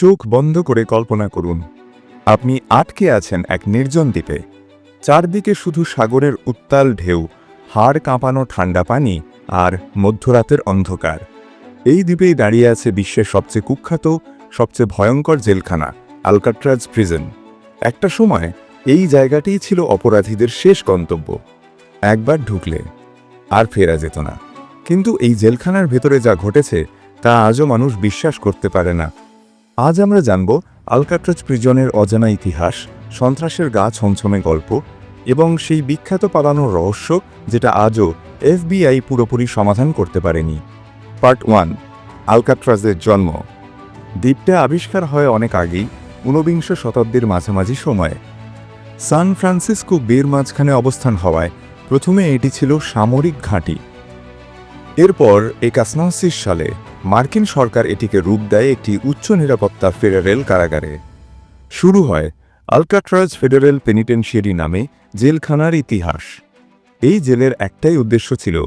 চোখ বন্ধ করে কল্পনা করুন, আপনি আটকে আছেন এক নির্জন দ্বীপে। চারদিকে শুধু সাগরের উত্তাল ঢেউ, হাড় কাঁপানো ঠান্ডা পানি আর মধ্যরাতের অন্ধকার। এই দ্বীপেই দাঁড়িয়ে আছে বিশ্বের সবচেয়ে কুখ্যাত, সবচেয়ে ভয়ঙ্কর জেলখানা, আলকাট্রাজ প্রিজন। একটা সময় এই জায়গাটিই ছিল অপরাধীদের শেষ গন্তব্য। একবার ঢুকলে আর ফেরা যেত না। কিন্তু এই জেলখানার ভেতরে যা ঘটেছে তা আজও মানুষ বিশ্বাস করতে পারে না। আজ আমরা জানব আলকাট্রাজ প্রিজনের অজানা ইতিহাস, সন্ত্রাসের গা ছমছমে গল্প এবং সেই বিখ্যাত পালানোর রহস্য যেটা আজও এফবিআই পুরোপুরি সমাধান করতে পারেনি। পার্ট 1, আলকাট্রাজের জন্ম। দ্বীপটা আবিষ্কার হয় অনেক আগেই, ঊনবিংশ শতাব্দীর মাঝামাঝি সময়ে। সান ফ্রান্সিসকো বের মাঝখানে অবস্থান হওয়ায় প্রথমে এটি ছিল সামরিক ঘাঁটি। এরপর 1989 সালে মার্কিন সরকার এটিকে রূপ দেয় একটি উচ্চ নিরাপত্তা ফেডারেল কারাগারে। শুরু হয় আলকাট্রাজ ফেডারেল পেনিটেনশিয়ারি নামে জেলখানার ইতিহাস। এই জেলের একটাই উদ্দেশ্য ছিল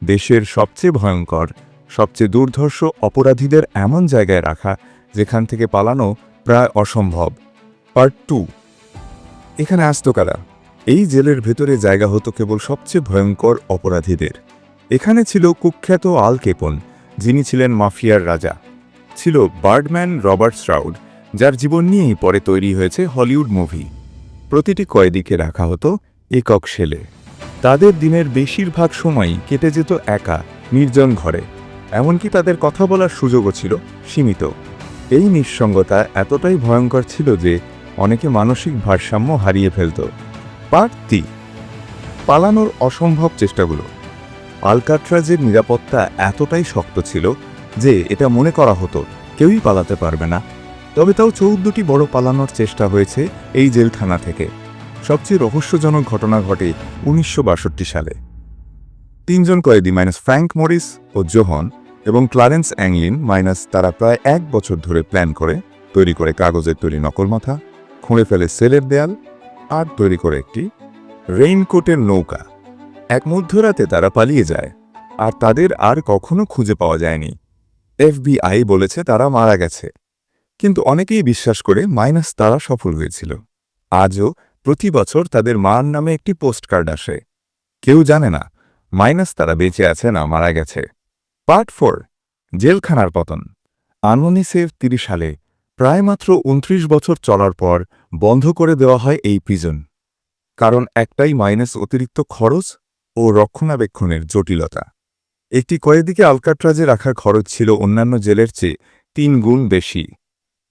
দেশের সবচেয়ে ভয়ঙ্কর, সবচেয়ে দুর্ধর্ষ অপরাধীদের এমন জায়গায় রাখা যেখান থেকে পালানো প্রায় অসম্ভব। পার্ট 2, এখানে আসতো কারা? এই জেলের ভেতরে জায়গা হতো কেবল সবচেয়ে ভয়ঙ্কর অপরাধীদের। এখানে ছিল কুখ্যাত আল ক্যাপন, যিনি ছিলেন মাফিয়ার রাজা। ছিল বার্ডম্যান রবার্ট স্ট্রাউড, যার জীবন নিয়েই পরে তৈরি হয়েছে হলিউড মুভি। প্রতিটি কয়েদিকে রাখা হতো একক সেলে। তাদের দিনের বেশিরভাগ সময়ই কেটে যেত একা, নির্জন ঘরে। এমনকি তাদের কথা বলার সুযোগও ছিল সীমিত। এই নিঃসঙ্গতা এতটাই ভয়ঙ্কর ছিল যে অনেকে মানসিক ভারসাম্য হারিয়ে ফেলত। পার্ট 3, পালানোর অসম্ভব চেষ্টাগুলো। আলকাট্রাজের নিরাপত্তা এতটাই শক্ত ছিল যে এটা মনে করা হতো কেউই পালাতে পারবে না। তবে তাও 14টি বড় পালানোর চেষ্টা হয়েছে এই জেলখানা থেকে। সবচেয়ে রহস্যজনক ঘটনা ঘটে 1962 সালে। 3 জন কয়েদি মাইনাস ফ্র্যাঙ্ক মরিস ও জোহন এবং ক্লারেন্স অ্যাংলিন মাইনাস তারা প্রায় 1 বছর ধরে প্ল্যান করে তৈরি করে কাগজের তৈরি নকল মাথা, খুঁড়ে ফেলে সেলের দেয়াল আর তৈরি করে একটি রেইনকোটের নৌকা। এক মধ্যরাতে তারা পালিয়ে যায় আর তাদের আর কখনো খুঁজে পাওয়া যায়নি। এফবিআই বলেছে তারা মারা গেছে, কিন্তু অনেকেই বিশ্বাস করে মাইনাস তারা সফল হয়েছিল। আজও প্রতি বছর তাদের মার নামে একটি পোস্টকার্ড আসে। কেউ জানে না মাইনাস তারা বেঁচে আছে না মারা গেছে। পার্ট 4, জেলখানার পতন। 1930 সালে প্রায় মাত্র 29 বছর চলার পর বন্ধ করে দেওয়া হয় এই প্রিজন। কারণ একটাই, মাইনাস অতিরিক্ত খরচ ও রক্ষণাবেক্ষণের জটিলতা। একটি কয়েদিকে আলকাট্রাজে রাখার খরচ ছিল অন্যান্য জেলের চেয়ে 3 গুণ বেশি।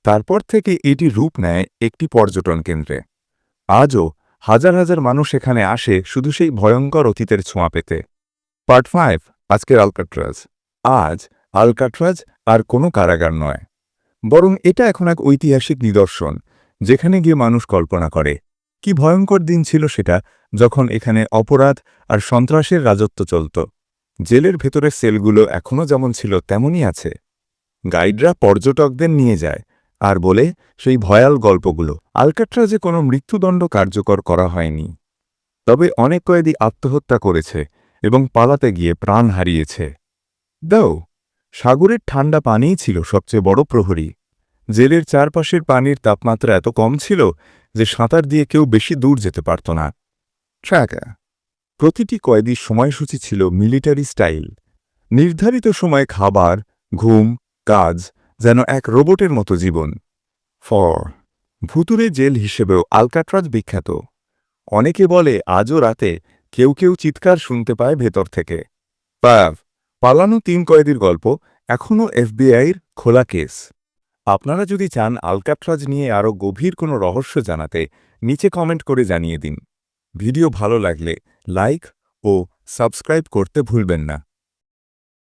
তারপর থেকে এটি রূপ নেয় একটি পর্যটন কেন্দ্রে। আজও হাজার হাজার মানুষ এখানে আসে শুধু সেই ভয়ঙ্কর অতীতের ছোঁয়া পেতে। পার্ট 5, আজকের আলকাট্রাজ। আজ আলকাট্রাজ আর কোনো কারাগার নয়, বরং এটা এখন এক ঐতিহাসিক নিদর্শন, যেখানে গিয়ে মানুষ কল্পনা করে কি ভয়ঙ্কর দিন ছিল সেটা, যখন এখানে অপরাধ আর সন্ত্রাসের রাজত্ব চলত। জেলের ভেতরের সেলগুলো এখনও যেমন ছিল তেমনই আছে। গাইডরা পর্যটকদের নিয়ে যায় আর বলে সেই ভয়াল গল্পগুলো। আলকাট্রাজে কোনো মৃত্যুদণ্ড কার্যকর করা হয়নি, তবে অনেক কয়েদি আত্মহত্যা করেছে এবং পালাতে গিয়ে প্রাণ হারিয়েছে। সাগরের ঠান্ডা পানিই ছিল সবচেয়ে বড় প্রহরী। জেলের চারপাশের পানির তাপমাত্রা এত কম ছিল যে সাঁতার দিয়ে কেউ বেশি দূর যেতে পারত না। প্রতিটি কয়েদির সময়সূচি ছিল মিলিটারি স্টাইল। নির্ধারিত সময়ে খাবার, ঘুম, কাজ, যেন এক রোবটের মতো জীবন। ভুতুরে জেল হিসেবেও আলকাট্রাজ বিখ্যাত। অনেকে বলে আজও রাতে কেউ কেউ চিৎকার শুনতে পায় ভেতর থেকে। পালানো 3 কয়েদির গল্প এখনও এফবিআইয়ের খোলা কেস। আপনারা যদি চান আলকাট্রাজ নিয়ে আরও গভীর কোনো রহস্য জানাতে, নিচে কমেন্ট করে জানিয়ে দিন। ভিডিও ভালো লাগলে লাইক ও সাবস্ক্রাইব করতে ভুলবেন না।